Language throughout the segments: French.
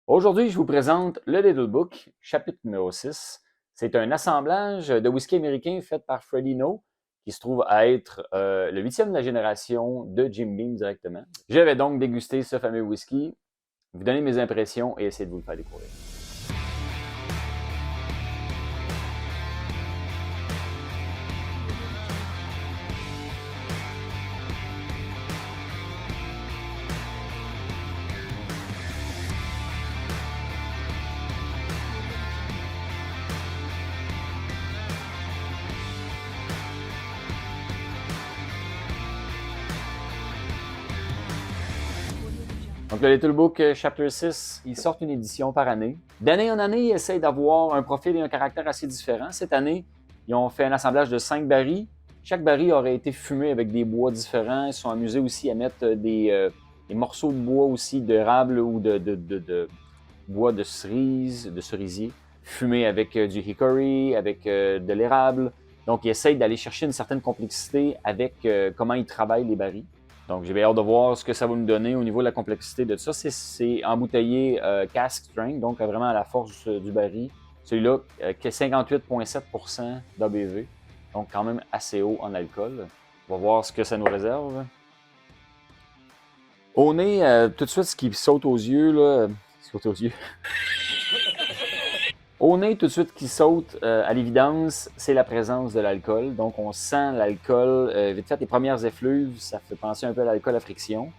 Aujourd'hui, je vous présente le Little Book, chapitre numéro 6. C'est un assemblage de whisky américain fait par Freddie No, qui se trouve à être le huitième de la génération de Jim Beam directement. Je vais donc déguster ce fameux whisky, vous donner mes impressions et essayer de vous le faire découvrir. Donc, le Little Book Chapter 6, ils sortent une édition par année. D'année en année, ils essayent d'avoir un profil et un caractère assez différents. Cette année, ils ont fait un assemblage de 5 barils. Chaque baril aurait été fumé avec des bois différents. Ils sont amusés aussi à mettre des morceaux de bois aussi d'érable ou de bois de cerise, de cerisier, fumé avec du hickory, avec de l'érable. Donc, ils essayent d'aller chercher une certaine complexité avec comment ils travaillent les barils. Donc, j'ai bien hâte de voir ce que ça va nous donner au niveau de la complexité de ça. C'est embouteillé cask strength, donc vraiment à la force du baril. Celui-là, qui est 58,7% d'ABV, donc quand même assez haut en alcool. On va voir ce que ça nous réserve. Au nez, tout de suite, ce qui saute aux yeux, là, saute aux yeux. Au nez, tout de suite, qui saute à l'évidence, c'est la présence de l'alcool. Donc, on sent l'alcool. Vite fait, les premières effluves, ça fait penser un peu à l'alcool à friction.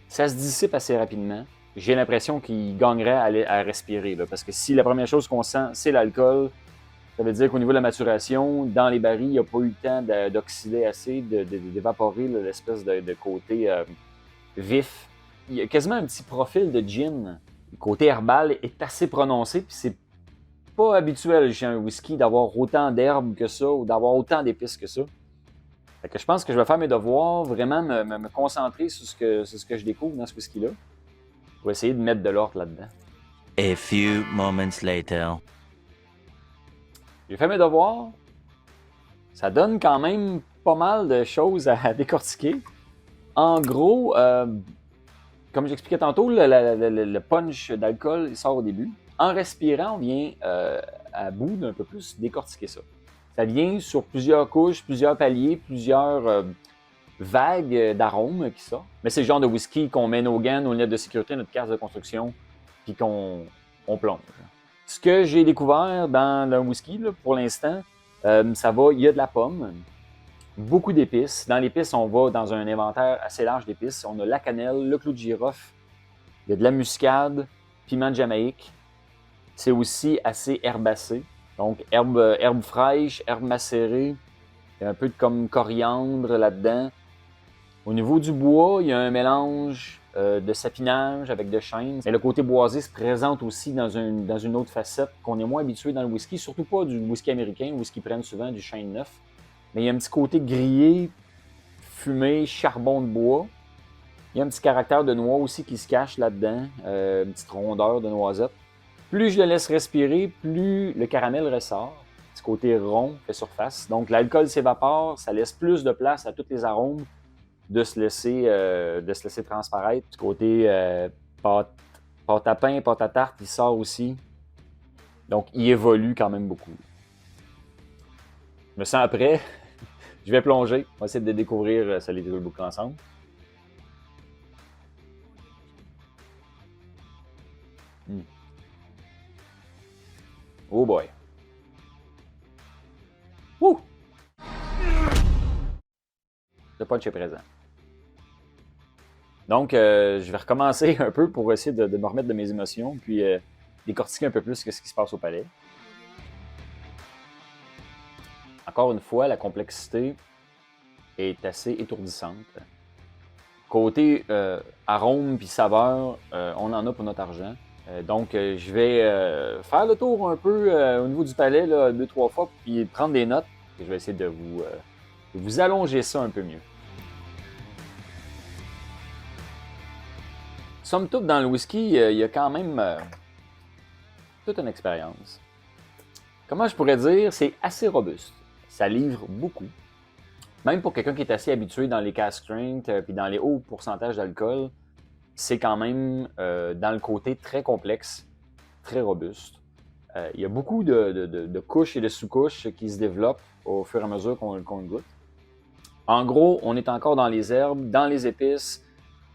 Ça se dissipe assez rapidement. J'ai l'impression qu'il gagnerait à respirer. Là, parce que si la première chose qu'on sent, c'est l'alcool, ça veut dire qu'au niveau de la maturation, dans les barils, il n'y a pas eu le temps d'oxyder assez, d'évaporer l'espèce de côté vif. Il y a quasiment un petit profil de gin. Le côté herbal est assez prononcé, puis c'est pas habituel chez un whisky d'avoir autant d'herbes que ça ou d'avoir autant d'épices que ça. Fait que je pense que je vais faire mes devoirs, vraiment me concentrer sur ce que je découvre dans ce whisky-là pour essayer de mettre de l'ordre là-dedans. A few moments later. J'ai fait mes devoirs. Ça donne quand même pas mal de choses à décortiquer. En gros, comme j'expliquais tantôt, le punch d'alcool il sort au début. En respirant, on vient à bout d'un peu plus décortiquer ça. Ça vient sur plusieurs couches, plusieurs paliers, plusieurs vagues d'arômes qui sortent. Mais c'est le genre de whisky qu'on met nos gants, nos lunettes de sécurité, notre carte de construction, puis qu'on plonge. Ce que j'ai découvert dans le whisky, là, pour l'instant, ça va, il y a de la pomme, beaucoup d'épices. Dans l'épice, on va dans un inventaire assez large d'épices. On a la cannelle, le clou de girofle, il y a de la muscade, piment de Jamaïque. C'est aussi assez herbacé. Donc, herbes fraîches, herbes macérées. Il y a un peu de comme coriandre là-dedans. Au niveau du bois, il y a un mélange de sapinage avec de chêne. Mais le côté boisé se présente aussi dans une autre facette qu'on est moins habitué dans le whisky, surtout pas du whisky américain, où ils prennent souvent du chêne neuf. Mais il y a un petit côté grillé, fumé, charbon de bois. Il y a un petit caractère de noix aussi qui se cache là-dedans, une petite rondeur de noisette. Plus je le laisse respirer, plus le caramel ressort. Petit côté rond fait surface. Donc l'alcool s'évapore, ça laisse plus de place à tous les arômes de se laisser transparaître. Du côté pâte à pain, pâte à tarte, il sort aussi. Donc il évolue quand même beaucoup. Je me sens prêt. Je vais plonger. On va essayer de découvrir ce Little Book ensemble. Oh boy. Wouh! Le punch est présent. Donc, je vais recommencer un peu pour essayer de me remettre de mes émotions, puis décortiquer un peu plus ce qui se passe au palais. Encore une fois, la complexité est assez étourdissante. Côté arôme puis saveur, on en a pour notre argent. Donc, je vais faire le tour un peu au niveau du palais, là, 2-3 fois, puis prendre des notes. Et je vais essayer de vous allonger ça un peu mieux. Somme toute, dans le whisky, il y a quand même toute une expérience. Comment je pourrais dire, c'est assez robuste. Ça livre beaucoup. Même pour quelqu'un qui est assez habitué dans les cask strength puis dans les hauts pourcentages d'alcool, c'est quand même dans le côté très complexe, très robuste. Il y a beaucoup de couches et de sous-couches qui se développent au fur et à mesure qu'on le goûte. En gros, on est encore dans les herbes, dans les épices.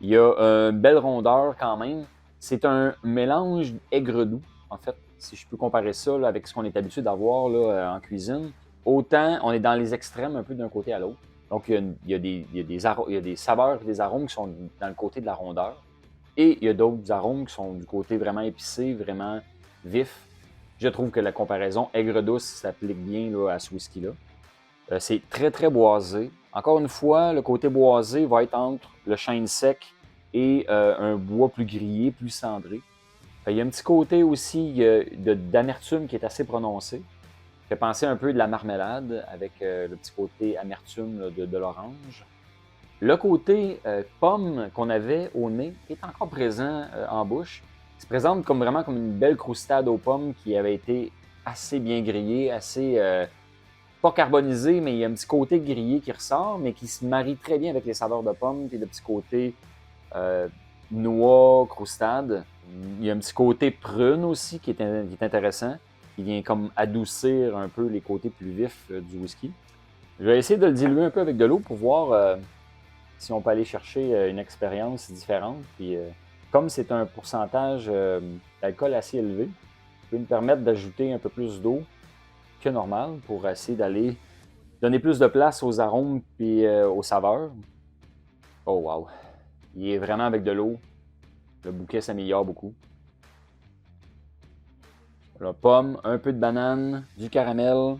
Il y a une belle rondeur quand même. C'est un mélange aigre-doux, en fait, si je peux comparer ça là, avec ce qu'on est habitué d'avoir là, en cuisine. Autant on est dans les extrêmes un peu d'un côté à l'autre. Donc, il y a des saveurs et des arômes qui sont dans le côté de la rondeur. Et il y a d'autres arômes qui sont du côté vraiment épicé, vraiment vif. Je trouve que la comparaison aigre-douce s'applique bien là, à ce whisky-là. C'est très, très boisé. Encore une fois, le côté boisé va être entre le chêne sec et un bois plus grillé, plus cendré. Il y a un petit côté aussi d'amertume qui est assez prononcé. Ça fait penser un peu de la marmelade avec le petit côté amertume là, de l'orange. Le côté pomme qu'on avait au nez est encore présent en bouche. Il se présente comme vraiment comme une belle croustade aux pommes qui avait été assez bien grillée, assez pas carbonisée, mais il y a un petit côté grillé qui ressort, mais qui se marie très bien avec les saveurs de pommes, puis le petit côté noix, croustade. Il y a un petit côté prune aussi qui est intéressant, qui vient comme adoucir un peu les côtés plus vifs du whisky. Je vais essayer de le diluer un peu avec de l'eau pour voir si on peut aller chercher une expérience différente. Puis, comme c'est un pourcentage d'alcool assez élevé, ça peut me permettre d'ajouter un peu plus d'eau que normal pour essayer d'aller donner plus de place aux arômes et aux saveurs. Oh wow! Il est vraiment avec de l'eau. Le bouquet s'améliore beaucoup. La pomme, un peu de banane, du caramel.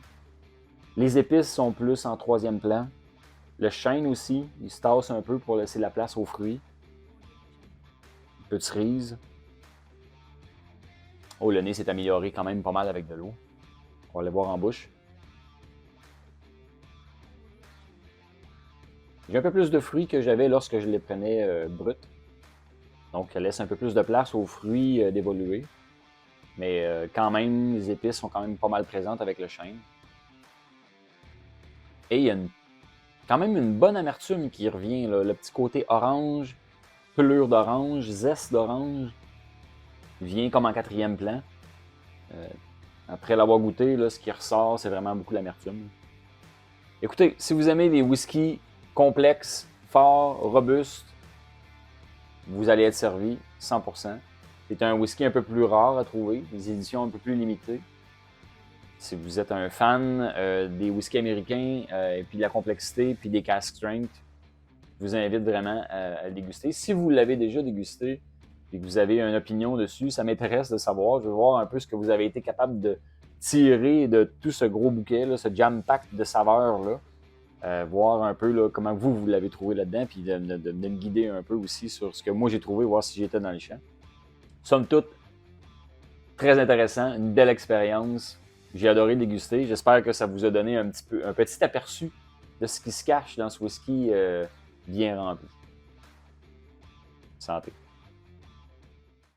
Les épices sont plus en troisième plan. Le chêne aussi, il se tasse un peu pour laisser la place aux fruits. Un peu de cerise. Oh, le nez s'est amélioré quand même pas mal avec de l'eau. On va le voir en bouche. J'ai un peu plus de fruits que j'avais lorsque je les prenais bruts. Donc, ça laisse un peu plus de place aux fruits d'évoluer. Mais quand même, les épices sont quand même pas mal présentes avec le chêne. Et il y a quand même une bonne amertume qui revient. Là. Le petit côté orange, pelure d'orange, zeste d'orange, vient comme en quatrième plan. Après l'avoir goûté, là, ce qui ressort, c'est vraiment beaucoup l'amertume. Écoutez, si vous aimez des whiskies complexes, forts, robustes, vous allez être servi 100%. C'est un whisky un peu plus rare à trouver, des éditions un peu plus limitées. Si vous êtes un fan des whiskies américains, et puis de la complexité, puis des cask strength, je vous invite vraiment à le déguster. Si vous l'avez déjà dégusté et que vous avez une opinion dessus, ça m'intéresse de savoir. Je veux voir un peu ce que vous avez été capable de tirer de tout ce gros bouquet, là, ce jam-pack de saveurs-là. Voir un peu là, comment vous l'avez trouvé là-dedans, puis de me guider un peu aussi sur ce que moi j'ai trouvé, voir si j'étais dans les champs. Somme toute, très intéressant, une belle expérience. J'ai adoré déguster. J'espère que ça vous a donné un petit aperçu de ce qui se cache dans ce whisky bien rempli. Santé.